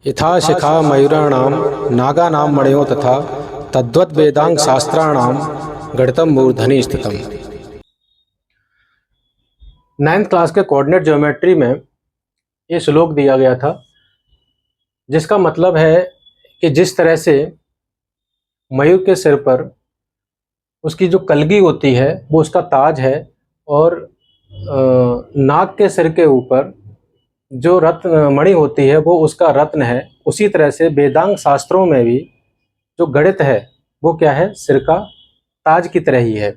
यथा शिखा मयूराणाम नागानां मणयो तथा तद्वत् वेदांग शास्त्राणां गणितम मूर्धनि स्थितम। 9th क्लास के कोऑर्डिनेट ज्योमेट्री में ये श्लोक दिया गया था, जिसका मतलब है कि जिस तरह से मयूर के सिर पर उसकी जो कलगी होती है वो उसका ताज है, और नाग के सिर के ऊपर जो रत्न मणि होती है वो उसका रत्न है। उसी तरह से वेदांग शास्त्रों में भी जो गणित है वो क्या है, सिर का ताज की तरह ही है।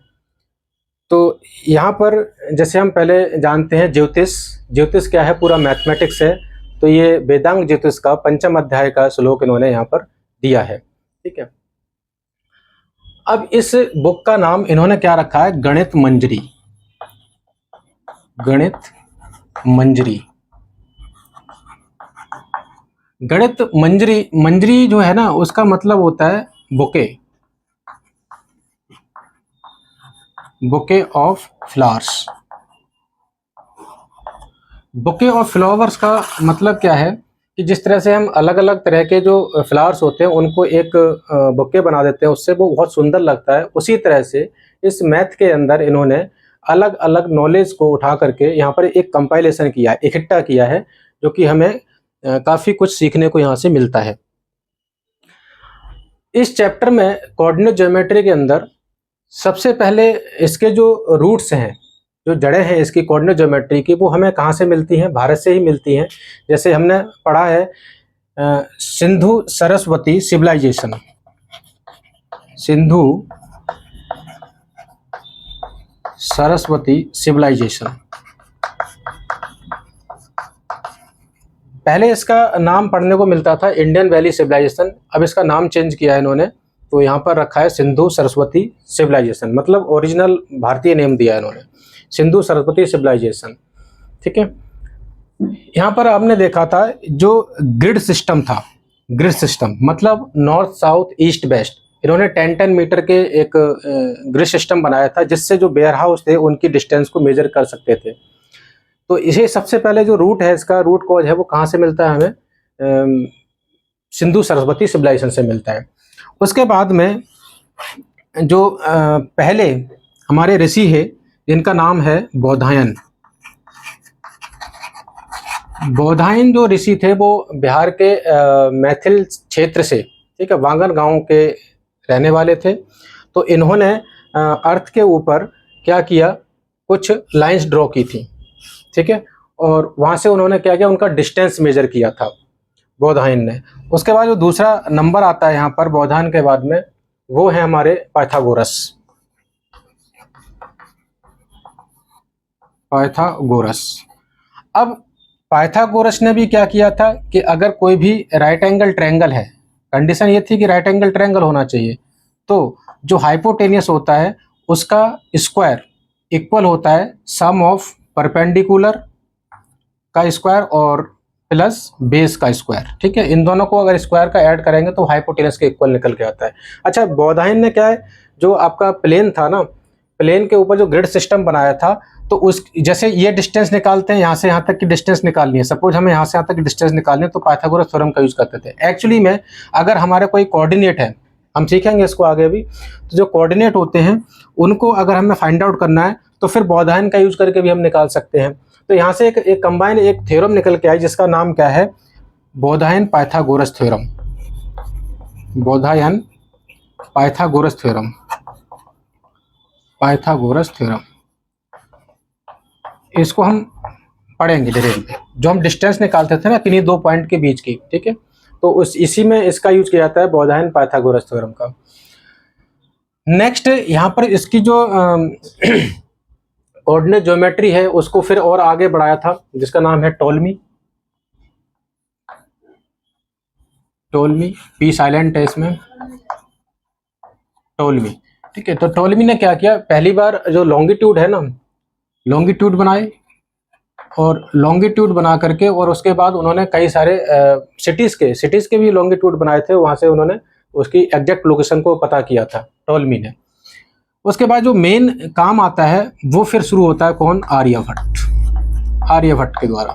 तो यहाँ पर जैसे हम पहले जानते हैं ज्योतिष क्या है, पूरा मैथमेटिक्स है। तो ये वेदांग ज्योतिष का 5म अध्याय का श्लोक इन्होंने यहाँ पर दिया है। ठीक है, अब इस बुक का नाम इन्होंने क्या रखा है, गणित मंजरी। गणित मंजरी, गणित मंजरी। मंजरी जो है ना, उसका मतलब होता है bouquet, bouquet of flowers. Bouquet of flowers का मतलब क्या है कि जिस तरह से हम अलग अलग तरह के जो फ्लावर्स होते हैं उनको एक बुके बना देते हैं, उससे वो बहुत सुंदर लगता है। उसी तरह से इस मैथ के अंदर इन्होंने अलग अलग नॉलेज को उठा करके यहाँ पर एक कंपाइलेशन किया है, इकट्ठा किया है, जो कि हमें काफ़ी कुछ सीखने को यहाँ से मिलता है। इस चैप्टर में कोऑर्डिनेट ज्योमेट्री के अंदर सबसे पहले इसके जो रूट्स हैं, जो जड़ें हैं इसकी कोऑर्डिनेट ज्योमेट्री की, वो हमें कहाँ से मिलती हैं, भारत से ही मिलती हैं। जैसे हमने पढ़ा है सिंधु सरस्वती सिविलाइजेशन, सिंधु सरस्वती सिविलाइजेशन। पहले इसका नाम पढ़ने को मिलता था इंडियन वैली सिविलाइजेशन, अब इसका नाम चेंज किया है इन्होंने, तो यहाँ पर रखा है सिंधु सरस्वती सिविलाइजेशन, मतलब ओरिजिनल भारतीय नेम दिया है इन्होंने, सिंधु सरस्वती सिविलाइजेशन। ठीक है, यहाँ पर आपने देखा था जो ग्रिड सिस्टम था, ग्रिड सिस्टम मतलब नॉर्थ साउथ ईस्ट वेस्ट, इन्होंने 10-10 मीटर के एक ग्रिड सिस्टम बनाया था, जिससे जो वेयर हाउस थे उनकी डिस्टेंस को मेजर कर सकते थे। तो इसे सबसे पहले जो रूट है, इसका रूट कॉज है, वो कहाँ से मिलता है हमें, सिंधु सरस्वती सिविलाइजेशन से मिलता है। उसके बाद में जो पहले हमारे ऋषि है जिनका नाम है बौधायन। बौधायन जो ऋषि थे वो बिहार के मैथिल क्षेत्र से, ठीक है, वांगन गांव के रहने वाले थे। तो इन्होंने अर्थ के ऊपर क्या किया, कुछ लाइंस ड्रॉ की थी, ठीक है, और वहाँ से उन्होंने क्या किया, उनका डिस्टेंस मेजर किया था बौधायन ने। उसके बाद जो दूसरा नंबर आता है यहाँ पर बौधायन के बाद में, वो है हमारे पाइथागोरस। पाइथागोरस, अब पाइथागोरस ने भी क्या किया था कि अगर कोई भी राइट एंगल ट्रायंगल है, कंडीशन ये थी कि राइट एंगल ट्रायंगल होना चाहिए, तो जो हाइपोटेनियस होता है उसका स्क्वायर इक्वल होता है सम ऑफ परपेंडिकुलर का स्क्वायर और प्लस बेस का स्क्वायर। ठीक है, इन दोनों को अगर स्क्वायर का ऐड करेंगे तो हाइपोटेनस के इक्वल निकल के आता है। अच्छा, बौधायन ने क्या है, जो आपका प्लेन था ना, प्लेन के ऊपर जो ग्रिड सिस्टम बनाया था, तो उस जैसे ये डिस्टेंस निकालते हैं, यहाँ से यहाँ तक की डिस्टेंस निकालनी है, सपोज हमें यहाँ से यहाँ तक की डिस्टेंस निकालनी है, तो पाइथागोरस थ्योरम का यूज करते थे। एक्चुअली में अगर हमारे कोई कोऑर्डिनेट है, हम सीखेंगे इसको आगे भी, तो जो कोऑर्डिनेट होते हैं उनको अगर हमें फाइंड आउट करना है तो फिर बौधायन का यूज करके भी हम निकाल सकते हैं। तो यहाँ से एक कंबाइन एक थ्योरम निकल के आई, जिसका नाम क्या है, Baudhayana Pythagoras theorem. Baudhayana Pythagoras theorem, Pythagoras theorem, इसको हम पढ़ेंगे धीरे धीरे। जो हम डिस्टेंस निकालते थे ना किन्हीं दो पॉइंट के बीच की, ठीक है, तो इसी में इसका यूज किया जाता है, बौधायन पाइथागोरस थ्योरम का। नेक्स्ट यहाँ पर इसकी जो कोऑर्डिनेट ज्योमेट्री है उसको फिर और आगे बढ़ाया था, जिसका नाम है टोलमी। टोलमी, पी साइलेंट है इसमें, टोलमी। ठीक है, तो टोलमी ने क्या किया, पहली बार जो लॉन्गिट्यूड है ना, लॉन्गिट्यूड बनाए, और लॉन्गिट्यूड बना करके, और उसके बाद उन्होंने कई सारे सिटीज के भी लॉन्गिट्यूड बनाए थे, वहां से उन्होंने उसकी एग्जैक्ट लोकेशन को पता किया था टोलमी ने। उसके बाद जो मेन काम आता है वो फिर शुरू होता है कौन, आर्यभट्ट, आर्यभट्ट के द्वारा।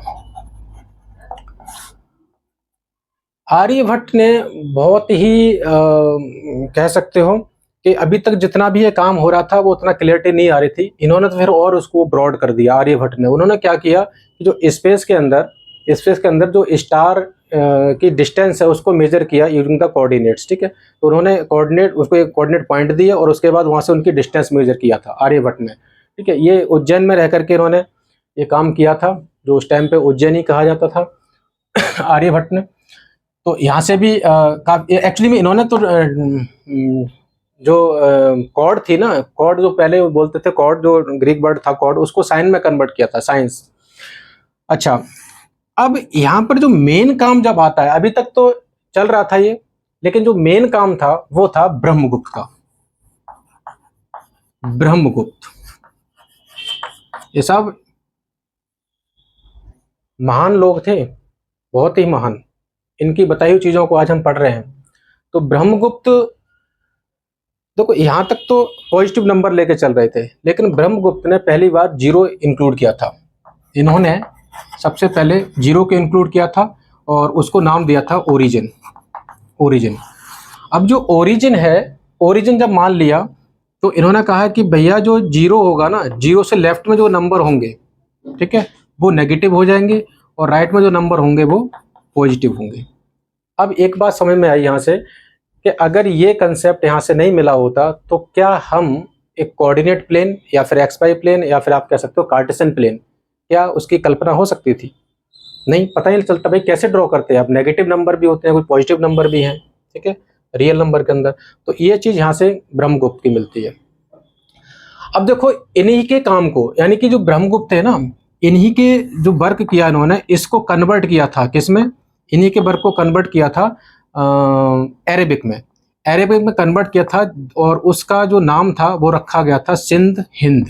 आर्यभट्ट ने बहुत ही कह सकते हो कि अभी तक जितना भी ये काम हो रहा था वो उतना क्लियरिटी नहीं आ रही थी। इन्होंने तो फिर और उसको ब्रॉड कर दिया आर्यभट्ट ने। उन्होंने क्या किया कि जो स्पेस के अंदर जो स्टार की डिस्टेंस है उसको मेजर किया यूजिंग द कोऑर्डिनेट्स। ठीक है, तो उन्होंने उसको एक कोऑर्डिनेट पॉइंट दिए और उसके बाद वहाँ से उनकी डिस्टेंस मेजर किया था आर्यभट्ट ने। ठीक है, ये उज्जैन में रह करके इन्होंने ये काम किया था, जो उस टाइम पे उज्जैन ही कहा जाता था आर्यभट्ट ने। तो यहाँ से भी एक्चुअली में इन्होंने तो जो कॉर्ड थी ना, कॉर्ड जो पहले बोलते थे, कॉर्ड जो ग्रीक वर्ड था कॉर्ड, उसको साइन में कन्वर्ट किया था, साइंस। अच्छा, अब यहाँ पर जो मेन काम जब आता है, अभी तक तो चल रहा था ये, लेकिन जो मेन काम था वो था ब्रह्मगुप्त का। ब्रह्मगुप्त, ये सब महान लोग थे, बहुत ही महान। इनकी बताई हुई चीजों को आज हम पढ़ रहे हैं। तो ब्रह्मगुप्त, देखो यहाँ तक तो पॉजिटिव नंबर लेके चल रहे थे, लेकिन ब्रह्मगुप्त ने पहली बार 0 इंक्लूड किया था। इन्होंने सबसे पहले 0 को इंक्लूड किया था और उसको नाम दिया था ओरिजिन। ओरिजिन, अब जो ओरिजिन है, ओरिजिन जब मान लिया तो इन्होंने कहा कि भैया जो 0 होगा ना, 0 से लेफ्ट में जो नंबर होंगे, ठीक है, वो नेगेटिव हो जाएंगे और राइट में जो नंबर होंगे वो पॉजिटिव होंगे। अब एक बात समझ में आई यहाँ से कि अगर ये कंसेप्ट यहाँ से नहीं मिला होता तो क्या हम एक कोऑर्डिनेट प्लेन या फिर एक्स-वाई प्लेन या फिर आप कह सकते हो कार्टेशियन प्लेन, क्या उसकी कल्पना हो सकती थी? नहीं, पता ही नहीं चलता भाई कैसे ड्रॉ करते हैं। अब नेगेटिव नंबर भी होते हैं, कुछ पॉजिटिव नंबर भी हैं, ठीक है, रियल नंबर के अंदर। तो ये चीज यहाँ से ब्रह्मगुप्त की मिलती है। अब देखो इन्हीं के काम को, यानी कि जो ब्रह्मगुप्त है ना, इन्हीं के जो वर्क किया इन्होंने, इसको कन्वर्ट किया था किसमें? इन्हीं के वर्क को कन्वर्ट किया था अरेबिक में। अरेबिक में कन्वर्ट किया था और उसका जो नाम था वो रखा गया था सिंध हिंद।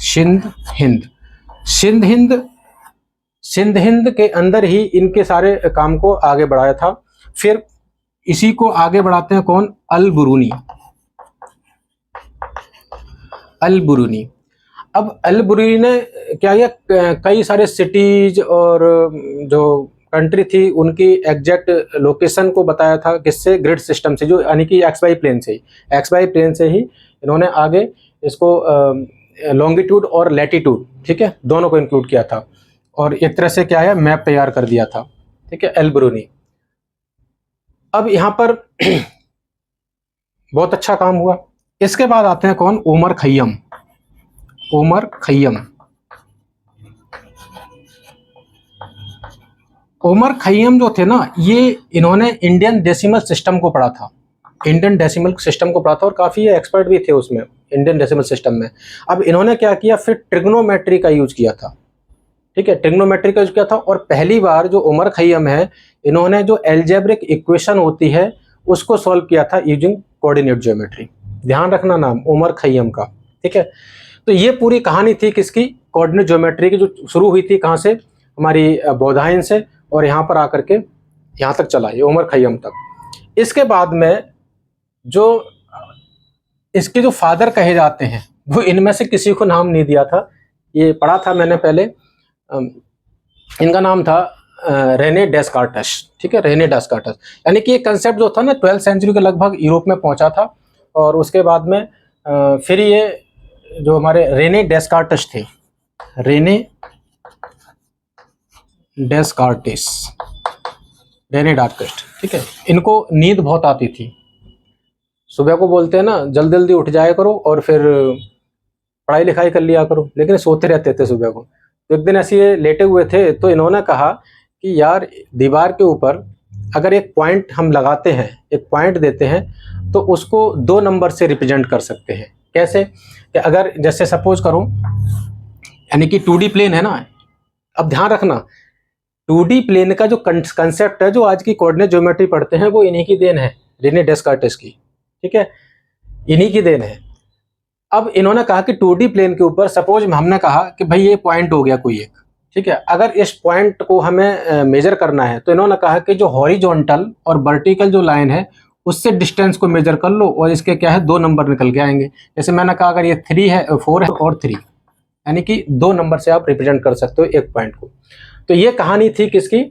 सिंध हिंद, सिंध हिंद, सिंध हिंद के अंदर ही इनके सारे काम को आगे बढ़ाया था। फिर इसी को आगे बढ़ाते हैं कौन? अल बुरूनी। अल बुरूनी, अब अल बुरूनी ने क्या किया, कई सारे सिटीज और जो कंट्री थी उनकी एग्जैक्ट लोकेशन को बताया था, किससे? ग्रिड सिस्टम से, जो यानी कि एक्स-वाई प्लेन से ही, एक्स-वाई प्लेन से ही इन्होंने आगे इसको लॉन्गिट्यूड और लैटिट्यूड, ठीक है, दोनों को इंक्लूड किया था और एक तरह से क्या है, मैप तैयार कर दिया था। ठीक है, अल बुरूनी। अब यहाँ पर बहुत अच्छा काम हुआ। इसके बाद आते हैं कौन? उमर खय्यम। उमर खय्यम, उमर खय्यम जो थे ना, ये इन्होंने इंडियन डेसिमल सिस्टम को पढ़ा था। इंडियन डेसिमल सिस्टम को पढ़ा था और काफ़ी एक्सपर्ट भी थे उसमें, इंडियन डेसिमल सिस्टम में। अब इन्होंने क्या किया, फिर ट्रिग्नोमेट्री का यूज किया था। ठीक है, ट्रिग्नोमेट्री का यूज किया था और पहली बार जो उमर खय्यम है, इन्होंने जो एल्जेब्रिक इक्वेशन होती है उसको सॉल्व किया था यूजिंग कोऑर्डिनेट ज्योमेट्री। ध्यान रखना नाम उमर खय्यम का। ठीक है, तो ये पूरी कहानी थी किसकी? कोऑर्डिनेट ज्योमेट्री की, जो शुरू हुई थी कहाँ से? हमारी बौधायन से, और यहाँ पर आकर के यहाँ तक चला, ये उमर खय्यम तक। इसके बाद में जो इसके जो फादर कहे जाते हैं वो इनमें से किसी को नाम नहीं दिया था, ये पढ़ा था मैंने पहले। इनका नाम था रेने डेस्कार्टस। ठीक है, रेने डेस्कार्टस, यानी कि ये कंसेप्ट जो था ना 12th सेंचुरी के लगभग यूरोप में पहुंचा था और उसके बाद में फिर ये जो हमारे रेने डेस्कार्टस थे, रेने डेस्कार्टिस, रेने डेस्कार्टिस, ठीक है, इनको नींद बहुत आती थी। सुबह को बोलते हैं ना, जल्दी जल्दी उठ जाया करो और फिर पढ़ाई लिखाई कर लिया करो, लेकिन सोते रहते थे सुबह को। तो एक दिन ऐसे ये लेटे हुए थे तो इन्होंने कहा कि यार दीवार के ऊपर अगर एक पॉइंट हम लगाते हैं, एक पॉइंट देते हैं, तो उसको 2 नंबर से रिप्रेजेंट कर सकते हैं। कैसे? कि अगर जैसे सपोज करो, यानी कि 2D प्लेन है ना, अब ध्यान रखना 2D प्लेन का जो कंसेप्ट है, जो आज की कोऑर्डिनेट ज्योमेट्री पढ़ते हैं, वो इन्हीं की देन है, रेने डेस्कार्टिस की। ठीक है, इन्हीं की देन है। अब इन्होंने कहा कि 2D प्लेन के ऊपर सपोज हमने कहा कि भाई ये पॉइंट हो गया कोई एक, ठीक है, अगर इस पॉइंट को हमें मेजर करना है तो इन्होंने कहा कि जो हॉरिजॉन्टल और वर्टिकल जो लाइन है उससे डिस्टेंस को मेजर कर लो और इसके क्या है 2 नंबर निकल के आएंगे। जैसे मैंने कहा अगर ये 3 है, 4 है और 3, यानी कि 2 नंबर से आप रिप्रेजेंट कर सकते हो एक पॉइंट को। तो ये कहानी थी किसकी?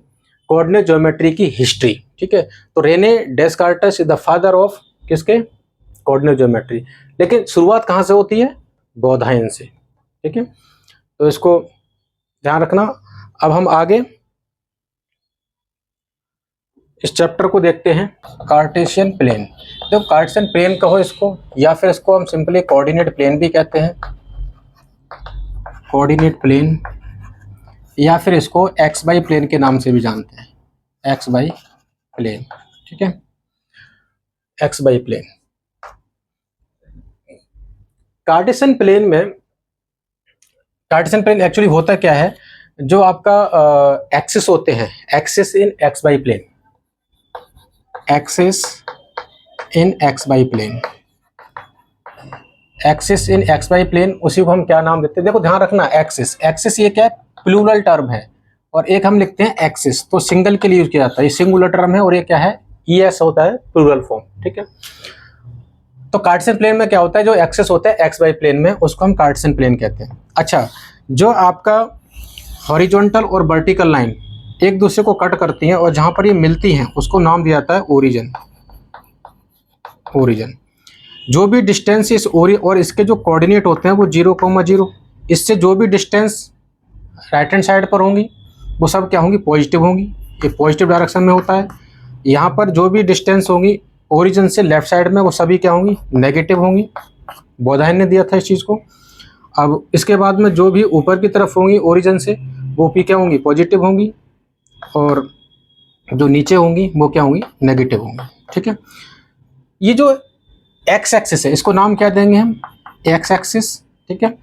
कोऑर्डिनेट ज्योमेट्री की हिस्ट्री। ठीक है, तो Rene Descartes is the father of किसके, कोऑर्डिनेट ज्योमेट्री। लेकिन शुरुआत कहाँ से होती है, बोधायन से। ठीक है, तो इसको ध्यान रखना। अब हम आगे इस चैप्टर को देखते हैं, कार्टेशियन प्लेन। तो कार्टेशियन प्लेन कहो इसको, या फिर इसको हम सिंपली कोऑर्डिनेट प्लेन भी कहते हैं, कोऑर्डिनेट प्लेन, या फिर इसको एक्स वाई प्लेन के नाम से भी जानते हैं, एक्स वाई प्लेन। ठीक है, X Y plane. Cartesian plane में, कार्टेशियन प्लेन एक्चुअली होता क्या है, जो आपका एक्सिस होते हैं, axis in X Y plane, axis in X Y plane, axis in X Y plane, उसी को हम क्या नाम देते हैं, देखो ध्यान रखना, एक्सिस, एक्सिस ये क्या है, प्लूरल टर्म है, और एक हम लिखते हैं एक्सिस, तो सिंगल के लिए यूज किया जाता है, ये सिंगुलर टर्म है, और ये क्या है, ईएस होता है, प्लूरल फॉर्म। ठीक है, तो कार्टेशियन प्लेन में क्या होता है, जो एक्सिस होता है एक्स वाई प्लेन में, उसको हम कार्टेशियन प्लेन कहते हैं। अच्छा, जो आपका हॉरिजॉन्टल और वर्टिकल लाइन एक दूसरे को कट करती हैं और जहां पर ये मिलती हैं, उसको नाम दिया जाता है ओरिजिन, ओरिजिन। जो भी डिस्टेंस इस और इसके जो कोऑर्डिनेट होते हैं वो 0,0, इससे जो भी डिस्टेंस राइट हैंड साइड पर होंगी वो सब क्या होंगी, पॉजिटिव होंगी, ये पॉजिटिव डायरेक्शन में होता है। यहाँ पर जो भी डिस्टेंस होंगी ओरिजिन से लेफ्ट साइड में, वो सभी क्या होंगी, नेगेटिव होंगी। बोधायन ने दिया था इस चीज़ को। अब इसके बाद में जो भी ऊपर की तरफ होंगी ओरिजिन से, वो भी क्या होंगी, पॉजिटिव होंगी, और जो नीचे होंगी वो क्या होंगी, नेगेटिव होंगी। ठीक है, ये जो एक्स एक्सिस है इसको नाम क्या देंगे हम, एक्स एक्सिस। ठीक है,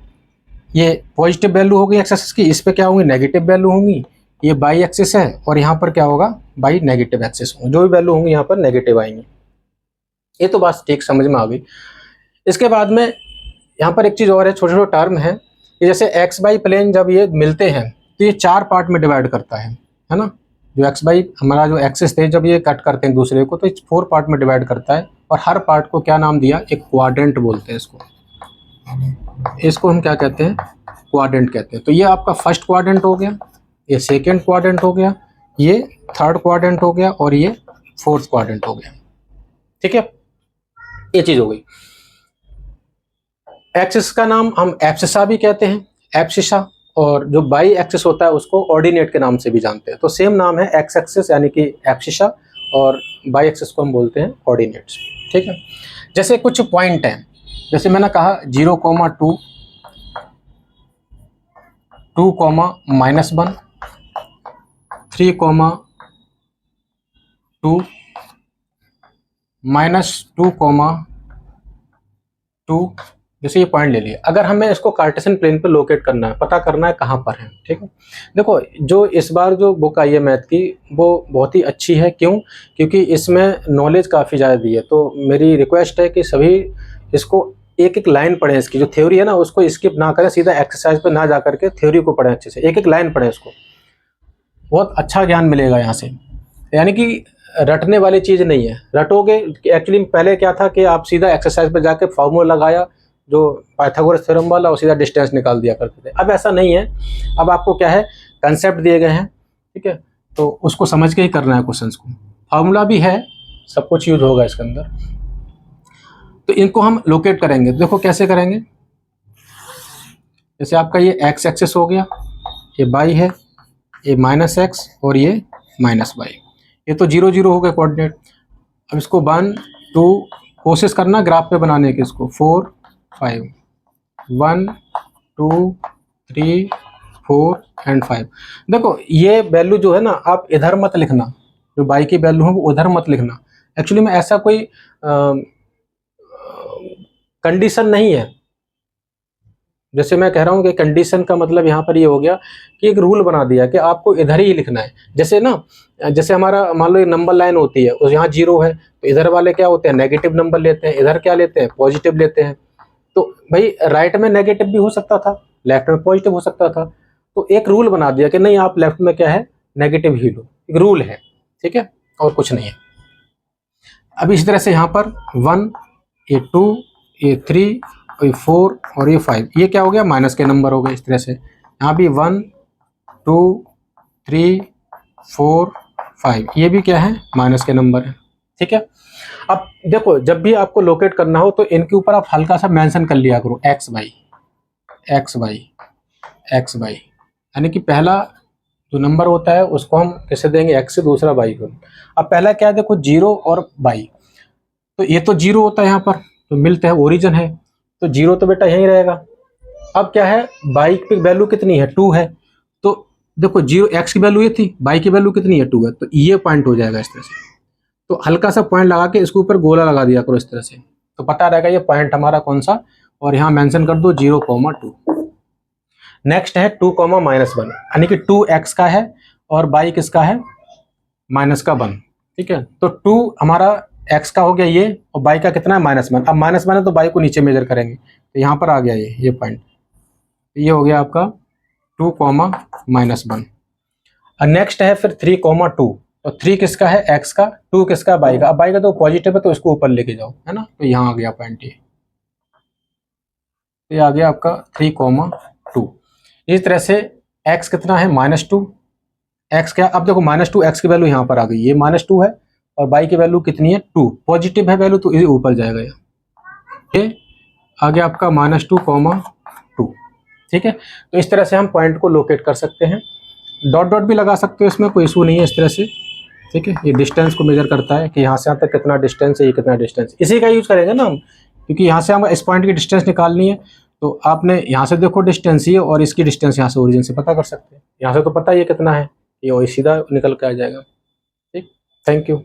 ये पॉजिटिव वैल्यू होगी एक्स एक्सिस की, इस पे क्या होंगी, नेगेटिव वैल्यू होंगी। ये बाई एक्सिस है, और यहाँ पर क्या होगा, बाई नेगेटिव एक्सिस होंगे, जो भी वैल्यू होंगी यहाँ पर नेगेटिव आएंगी। ये तो बात ठीक समझ में आ गई। इसके बाद में यहाँ पर एक चीज़ और है, छोटे छोटे टर्म है, कि जैसे एक्स वाई प्लेन जब ये मिलते हैं तो ये 4 पार्ट में डिवाइड करता है ना। जो एक्स वाई हमारा जो एक्सिस थे, जब ये कट करते हैं दूसरे को, तो 4 पार्ट में डिवाइड करता है, और हर पार्ट को क्या नाम दिया, एक क्वाड्रेंट बोलते हैं इसको। इसको हम क्या कहते हैं, क्वाड्रेंट कहते हैं। तो ये आपका फर्स्ट क्वाड्रेंट हो गया, ये सेकेंड क्वाड्रेंट हो गया, ये थर्ड क्वाड्रेंट हो गया, और ये फोर्थ क्वाड्रेंट हो गया। ठीक है, ये चीज हो गई। एक्सिस का नाम हम एब्सिसा भी कहते हैं, एब्सिसा, और जो बाई एक्सिस होता है उसको ऑर्डिनेट के नाम से भी जानते हैं। तो सेम नाम है, एक्स एक्सिस यानी कि एब्सिसा, और बाई एक्सिस को हम बोलते हैं ऑर्डिनेट्स। ठीक है, जैसे कुछ पॉइंट हैं, जैसे मैंने कहा 0,2, 2,-1, 3,2, -2,2, जैसे ये पॉइंट ले लिए। अगर हमें इसको कार्टेशियन प्लेन पे लोकेट करना है, पता करना है कहाँ पर है। ठीक है, देखो जो इस बार जो बुक आई है मैथ की, वो बहुत ही अच्छी है। क्यों? क्योंकि इसमें नॉलेज काफ़ी ज़्यादा दी है। तो मेरी रिक्वेस्ट है कि सभी इसको एक एक लाइन पढ़ें, इसकी जो थ्योरी है ना उसको स्किप ना करें, सीधा एक्सरसाइज पे ना जा करके थ्योरी को पढ़ें अच्छे से, एक एक लाइन पढ़ें इसको, बहुत अच्छा ज्ञान मिलेगा यहाँ से। यानी कि रटने वाली चीज़ नहीं है, रटोगे एक्चुअली पहले क्या था कि आप सीधा एक्सरसाइज पे जाके फार्मूला लगाया जो पाइथागोरस थ्योरम वाला, और सीधा डिस्टेंस निकाल दिया करते थे। अब ऐसा नहीं है, अब आपको क्या है, कंसेप्ट दिए गए हैं। ठीक है, तो उसको समझ के ही करना है क्वेश्चंस को। फार्मूला भी है, सब कुछ यूज होगा इसके अंदर। तो इनको हम लोकेट करेंगे, देखो कैसे करेंगे। जैसे आपका ये एक्स एक्सिस हो गया, ये बाई है, ये -x और ये -y, ये तो 0, 0 हो गए कोऑर्डिनेट। अब इसको 1, 2 कोशिश करना ग्राफ पे बनाने की, इसको 4, 5, 1, 2, 3, 4 एंड 5। देखो ये वैल्यू जो है ना, आप इधर मत लिखना, जो बाई की वैल्यू है वो उधर मत लिखना। एक्चुअली में ऐसा कोई कंडीशन नहीं है। जैसे मैं कह रहा हूँ कि कंडीशन का मतलब यहाँ पर ये हो गया कि एक रूल बना दिया कि आपको इधर ही लिखना है। जैसे ना, जैसे हमारा मान लो एक नंबर लाइन होती है, उस यहाँ 0 है, तो इधर वाले क्या होते हैं, नेगेटिव नंबर लेते हैं, इधर क्या लेते हैं, पॉजिटिव लेते हैं। तो भाई राइट में नेगेटिव भी हो सकता था, लेफ्ट में पॉजिटिव हो सकता था। तो एक रूल बना दिया कि नहीं, आप लेफ्ट में क्या है, नेगेटिव ही लो, एक रूल है। ठीक है, और कुछ नहीं है। अब इस तरह से यहाँ पर 1, ये 2, ये 3, ये 4 और ये 5, ये क्या हो गया, माइनस के नंबर हो गए। इस तरह से यहाँ भी 1, 2, 3, 4, 5, ये भी क्या है, माइनस के नंबर है। ठीक है, अब देखो जब भी आपको लोकेट करना हो तो इनके ऊपर आप हल्का सा मेंशन कर लिया करो X Y X Y X Y, यानी कि पहला जो नंबर होता है उसको हम कैसे देंगे, एक्स से, दूसरा वाई को। अब पहला क्या है, देखो 0 और वाई, तो ये तो 0 होता है यहाँ पर, तो मिलते हैं, ओरिजिन है, तो 0 तो बेटा यहीं रहेगा। अब क्या है, वाई की वैल्यू कितनी है, 2 है, तो देखो 0 एक्स की वैल्यू ये थी, वाई की वैल्यू कितनी है, 2 है, तो ये पॉइंट हो जाएगा इस तरह से। तो हल्का सा पॉइंट लगा के इसके ऊपर गोला लगा दिया करो इस तरह से, तो पता रहेगा ये पॉइंट हमारा कौन सा, और यहाँ मेंशन कर दो 0,2। नेक्स्ट है 2,-1, यानी कि 2 एक्स का है और बाई किसका है, माइनस का 1। ठीक है, तो 2 हमारा एक्स का हो गया ये, और बाई का कितना है, -1। अब -1 है तो बाई को नीचे मेजर करेंगे, तो यहाँ पर आ गया ये पॉइंट, ये हो गया आपका 2,-1। और नेक्स्ट है फिर 3,2, तो 3 किसका है, एक्स का, 2 किसका, बाई का। अब बाई का तो पॉजिटिव है तो इसको ऊपर लेके जाओ, है ना, तो यहाँ आ गया पॉइंट ये आ गया आपका 3,2। इस तरह से एक्स कितना है, -2, एक्स क्या, अब देखो -2 एक्स की वैल्यू यहाँ पर आ गई, ये -2 है, और बाई की वैल्यू कितनी है, 2, पॉजिटिव है वैल्यू तो ये ऊपर जाएगा, ये आ गया आपका -2,2। ठीक है, तो इस तरह से हम पॉइंट को लोकेट कर सकते हैं। डॉट डॉट भी लगा सकते हो, इसमें कोई इशू नहीं है इस तरह से। ठीक है, ये डिस्टेंस को मेजर करता है कि यहाँ से यहाँ तक कितना डिस्टेंस है, ये कितना डिस्टेंस, इसी का यूज करेंगे ना हम, क्योंकि यहाँ से हम इस पॉइंट की डिस्टेंस निकालनी है, तो आपने यहाँ से देखो डिस्टेंस ये, और इसकी डिस्टेंस यहाँ से ओरिजिन से पता कर सकते हैं। यहाँ से तो पता है ये कितना है, ये सीधा निकल के आ जाएगा। ठीक, थैंक यू।